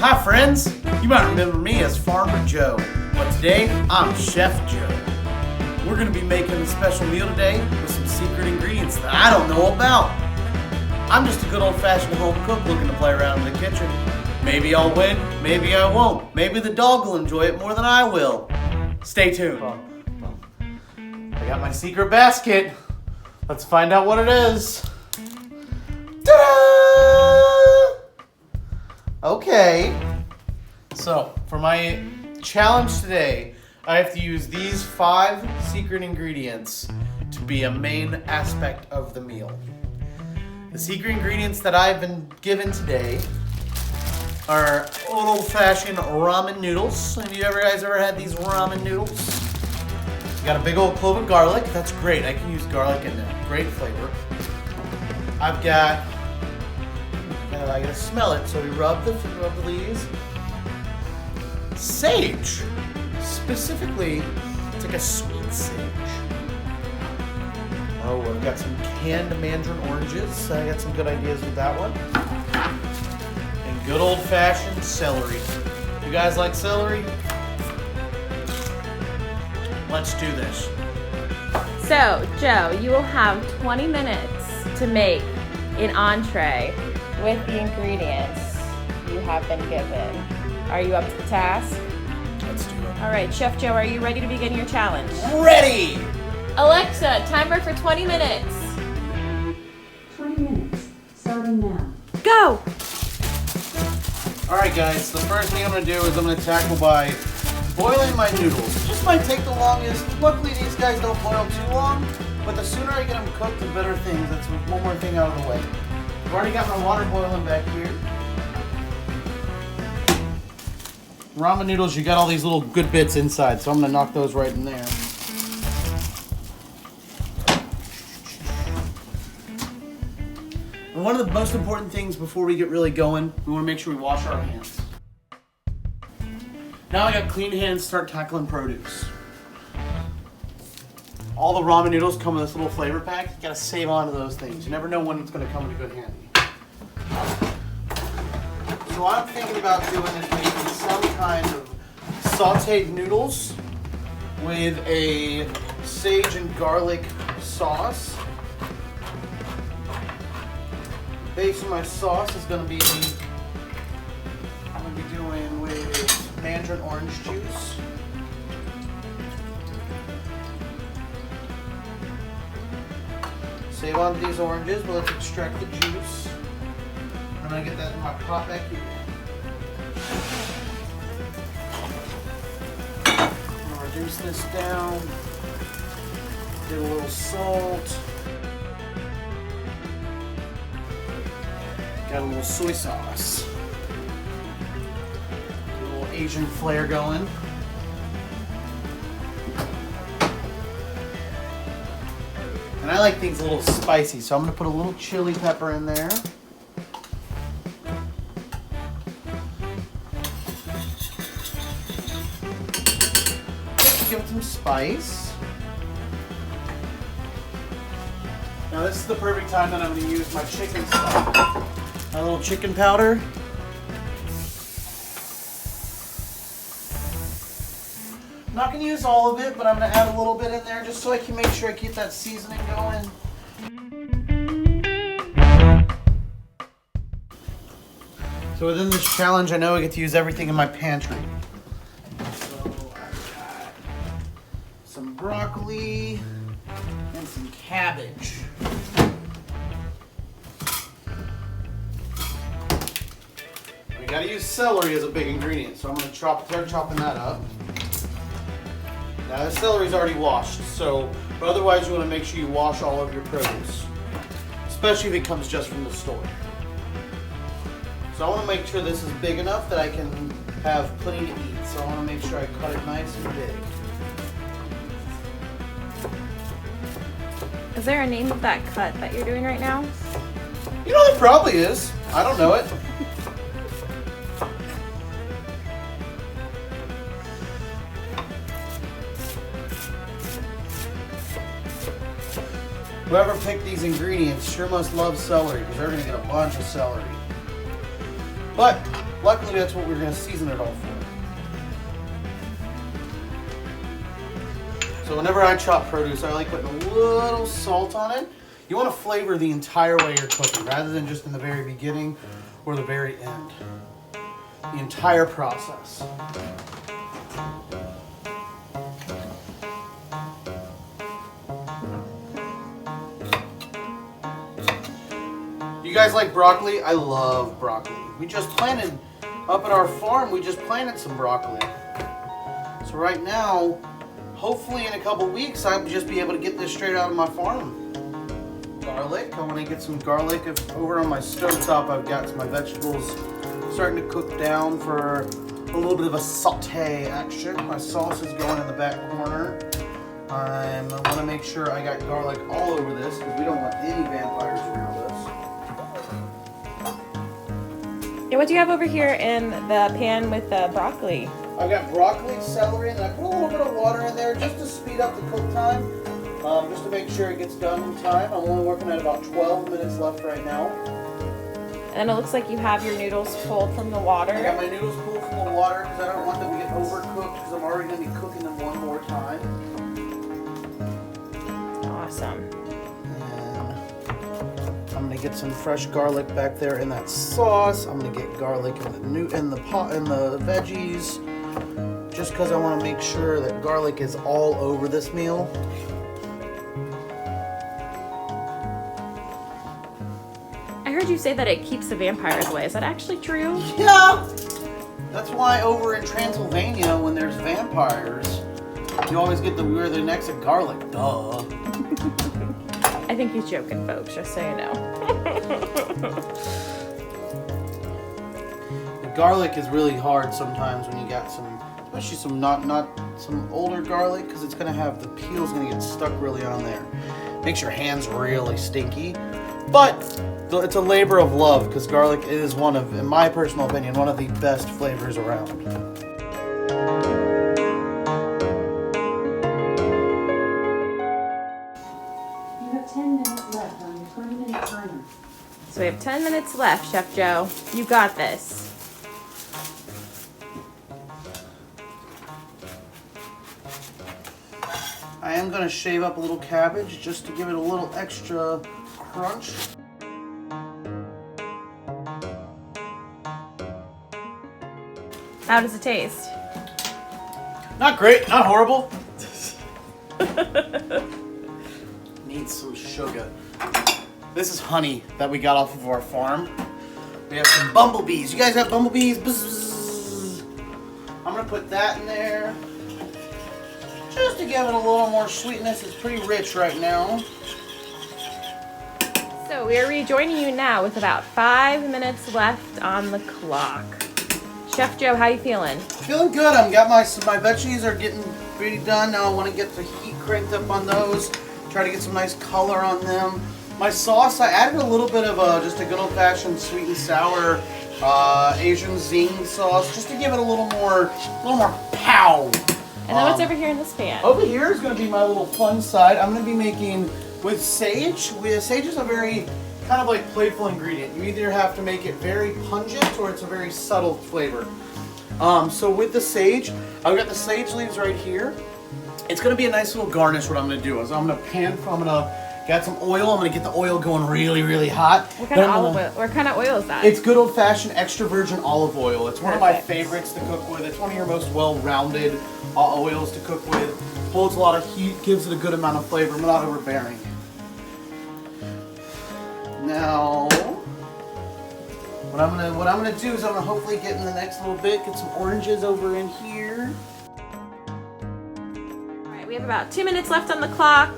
Hi friends, you might remember me as Farmer Joe, but today I'm Chef Joe. We're going to be making a special meal today with some secret ingredients that I don't know about. I'm just a good old-fashioned home cook looking to play around in the kitchen. Maybe I'll win, maybe I won't. Maybe the dog will enjoy it more than I will. Stay tuned. I got my secret basket. Let's find out what it is. Ta-da! Okay. So, for my challenge today, I have to use these 5 secret ingredients to be a main aspect of the meal. The secret ingredients that I've been given today are old-fashioned ramen noodles. Have you guys ever had these ramen noodles? Got a big old clove of garlic. That's great. I can use garlic in there. Great flavor. I've got, I gotta smell it, so we rub the leaves. Sage. Specifically, it's like a sweet sage. Oh, I've got some canned mandarin oranges. I got some good ideas with that one. And good old-fashioned celery. You guys like celery? Let's do this. So, Joe, you will have 20 minutes to make an entree with the ingredients you have been given. Are you up to the task? Let's do it. All right, Chef Joe, are you ready to begin your challenge? Ready! Alexa, timer for 20 minutes. 20 minutes, starting now. Go! Alright guys, the first thing I'm going to do is I'm going to tackle by boiling my noodles. It just might take the longest. Luckily these guys don't boil too long, but the sooner I get them cooked, the better things. That's one more thing out of the way. I've already got my water boiling back here. Ramen noodles, you got all these little good bits inside, so I'm going to knock those right in there. And one of the most important things before we get really going, we want to make sure we wash our hands. Now I got clean hands, start tackling produce. All the ramen noodles come with this little flavor pack. You gotta save on to those things. You never know when it's gonna come in good handy. So what I'm thinking about doing is making some kind of sauteed noodles with a sage and garlic sauce. The base of my sauce is gonna be, I'm gonna be doing with mandarin orange juice. Save on to these oranges, but let's extract the juice. I'm gonna get that in my pot back here. I'm gonna reduce this down. Get a little salt. Got a little soy sauce. A little Asian flair going. And I like things a little spicy, so I'm going to put a little chili pepper in there. Give it some spice. Now this is the perfect time that I'm going to use my chicken stock. My little chicken powder. I'm not going to use all of it, but I'm going to add a little bit in there just so I can make sure I keep that seasoning going. So within this challenge, I know I get to use everything in my pantry. So I've got some broccoli and some cabbage. We got to use celery as a big ingredient, so I'm going to start chopping that up. Now the celery's already washed, but otherwise you want to make sure you wash all of your produce, especially if it comes just from the store. So I want to make sure this is big enough that I can have plenty to eat, so I want to make sure I cut it nice and big. Is there a name of that cut that you're doing right now? You know, there probably is. I don't know it. Whoever picked these ingredients sure must love celery because they're going to get a bunch of celery. But luckily that's what we're going to season it all for. So whenever I chop produce, I like putting a little salt on it. You want to flavor the entire way you're cooking, rather than just in the very beginning or the very end. The entire process. You guys like broccoli? I love broccoli. We just planted, up at our farm, we just planted some broccoli. So right now, hopefully in a couple weeks, I'll just be able to get this straight out of my farm. Garlic, I want to get some garlic. Over on my stovetop, I've got my vegetables starting to cook down for a little bit of a saute action. My sauce is going in the back corner. I want to make sure I got garlic all over this because we don't want any vampires around us. Yeah, what do you have over here in the pan with the broccoli? I've got broccoli, celery, and I put a little bit of water in there just to speed up the cook time. Just to make sure it gets done in time. I'm only working at about 12 minutes left right now. And then it looks like you have your noodles pulled from the water. I got my noodles pulled from the water because I don't want them to get overcooked because I'm already going to be cooking them one more time. Awesome. And I'm going to get some fresh garlic back there in that sauce. I'm going to get garlic in the veggies just because I want to make sure that garlic is all over this meal. I heard you say that it keeps the vampires away. Is that actually true? Yeah! That's why over in Transylvania, when there's vampires, you always get where they're next to garlic. Duh. I think he's joking, folks, just so you know. The garlic is really hard sometimes when you got especially some some older garlic, because it's gonna have the peel's gonna get stuck really on there. Makes your hands really stinky, but it's a labor of love because garlic is one of, in my personal opinion, one of the best flavors around. You have 10 minutes left on your 20-minute timer. So we have 10 minutes left, Chef Joe. You got this. I am going to shave up a little cabbage just to give it a little extra crunch. How does it taste? Not great, not horrible. Needs some sugar. This is honey that we got off of our farm. We have some bumblebees. You guys have bumblebees? Buzz. I'm gonna put that in there just to give it a little more sweetness. It's pretty rich right now. So we are rejoining you now with about 5 minutes left on the clock. Chef Joe, how you feeling? Feeling good. I've got my veggies are getting pretty done. Now I want to get the heat cranked up on those. Try to get some nice color on them. My sauce, I added a little bit of just a good old-fashioned sweet and sour Asian zing sauce, just to give it a little more pow. And then what's over here in this pan? Over here is going to be my little fun side. I'm going to be making with sage. Sage is a very kind of like playful ingredient. You either have to make it very pungent or it's a very subtle flavor. So with the sage, I've got the sage leaves right here. It's going to be a nice little garnish. What I'm going to do is I'm going to got some oil. I'm going to get the oil going really, really hot. What kind of olive oil? What kind of oil is that? It's good old-fashioned extra virgin olive oil. It's one of my Perfect. favorites to cook with. It's one of your most well-rounded oils to cook with. Holds a lot of heat, gives it a good amount of flavor, but not overbearing. Now, what I'm gonna do is I'm gonna hopefully get in the next little bit, get some oranges over in here. All right, we have about 2 minutes left on the clock.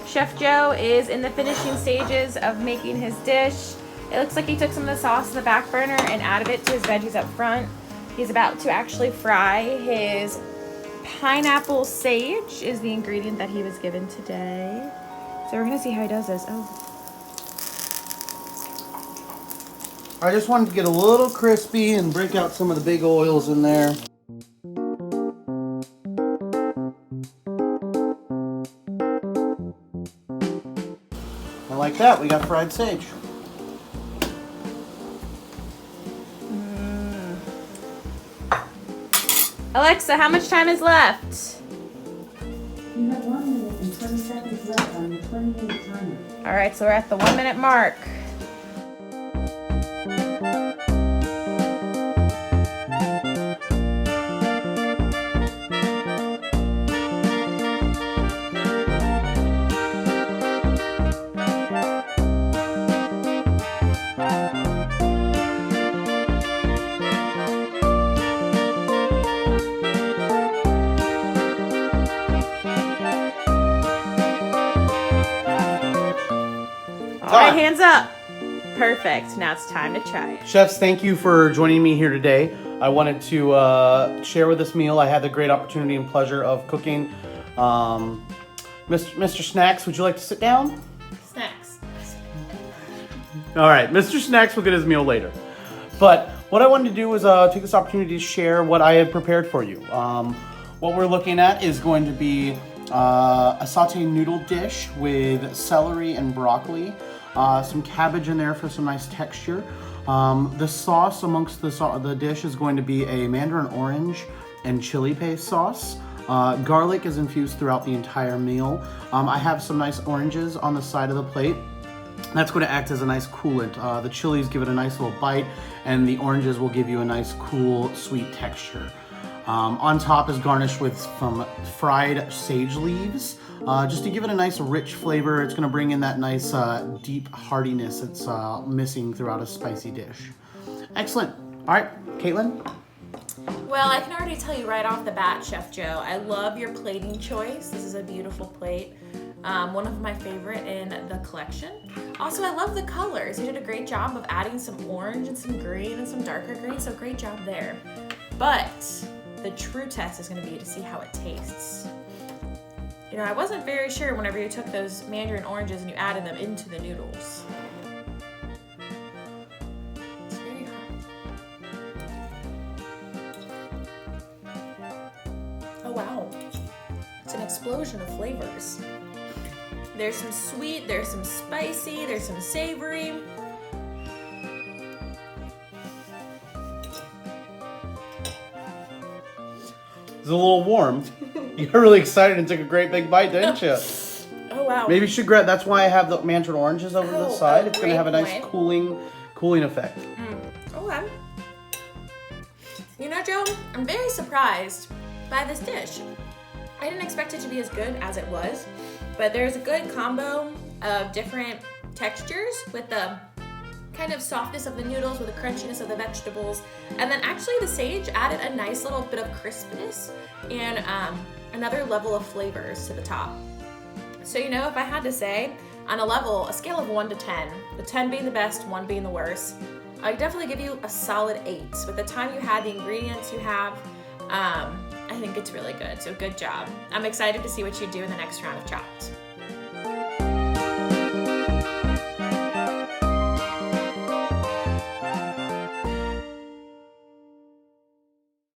Chef Joe is in the finishing stages of making his dish. It looks like he took some of the sauce in the back burner and added it to his veggies up front. He's about to actually fry his pineapple sage is the ingredient that he was given today. So we're gonna see how he does this. Oh, I just wanted to get a little crispy and break out some of the big oils in there. And like that, we got fried sage. Alexa, how much time is left? You have 1 minute and 20 seconds left on your 20-minute timer. All right, so we're at the 1 minute mark. All right, hands up. Perfect. Now it's time to try it. Chefs, thank you for joining me here today. I wanted to share with this meal. I had the great opportunity and pleasure of cooking. Mr. Snacks, would you like to sit down? Snacks. All right, Mr. Snacks will get his meal later. But what I wanted to do was take this opportunity to share what I had prepared for you. What we're looking at is going to be a sauteed noodle dish with celery and broccoli, some cabbage in there for some nice texture. The sauce amongst the dish is going to be a mandarin orange and chili paste sauce. Garlic is infused throughout the entire meal. I have some nice oranges on the side of the plate. That's going to act as a nice coolant. The chilies give it a nice little bite, and the oranges will give you a nice, cool, sweet texture. On top is garnished with some fried sage leaves, just to give it a nice, rich flavor. It's going to bring in that nice, deep heartiness it's missing throughout a spicy dish. Excellent. All right, Caitlin? Well, I can already tell you right off the bat, Chef Joe, I love your plating choice. This is a beautiful plate. One of my favorite in the collection. Also, I love the colors. You did a great job of adding some orange and some green and some darker green, so great job there. But the true test is going to be to see how it tastes. You know, I wasn't very sure whenever you took those mandarin oranges and you added them into the noodles. It's very hot. Oh wow, it's an explosion of flavors. There's some sweet, there's some spicy, there's some savory. It's a little warm. You got really excited and took a great big bite, didn't you? Oh wow. Maybe you should grab. That's why I have the mandarin oranges over the side. It's going to have a nice great cooling effect. Okay. You know, Joe, I'm very surprised by this dish. I didn't expect it to be as good as it was, but there's a good combo of different textures with the kind of softness of the noodles with the crunchiness of the vegetables, and then actually the sage added a nice little bit of crispness and another level of flavors to the top. So, you know, if I had to say on a scale of 1 to 10, the 10 being the best, 1 being the worst, I'd definitely give you a solid 8. With the time you had, the ingredients you have, I think it's really good. So good job. I'm excited to see what you do in the next round of Chopped.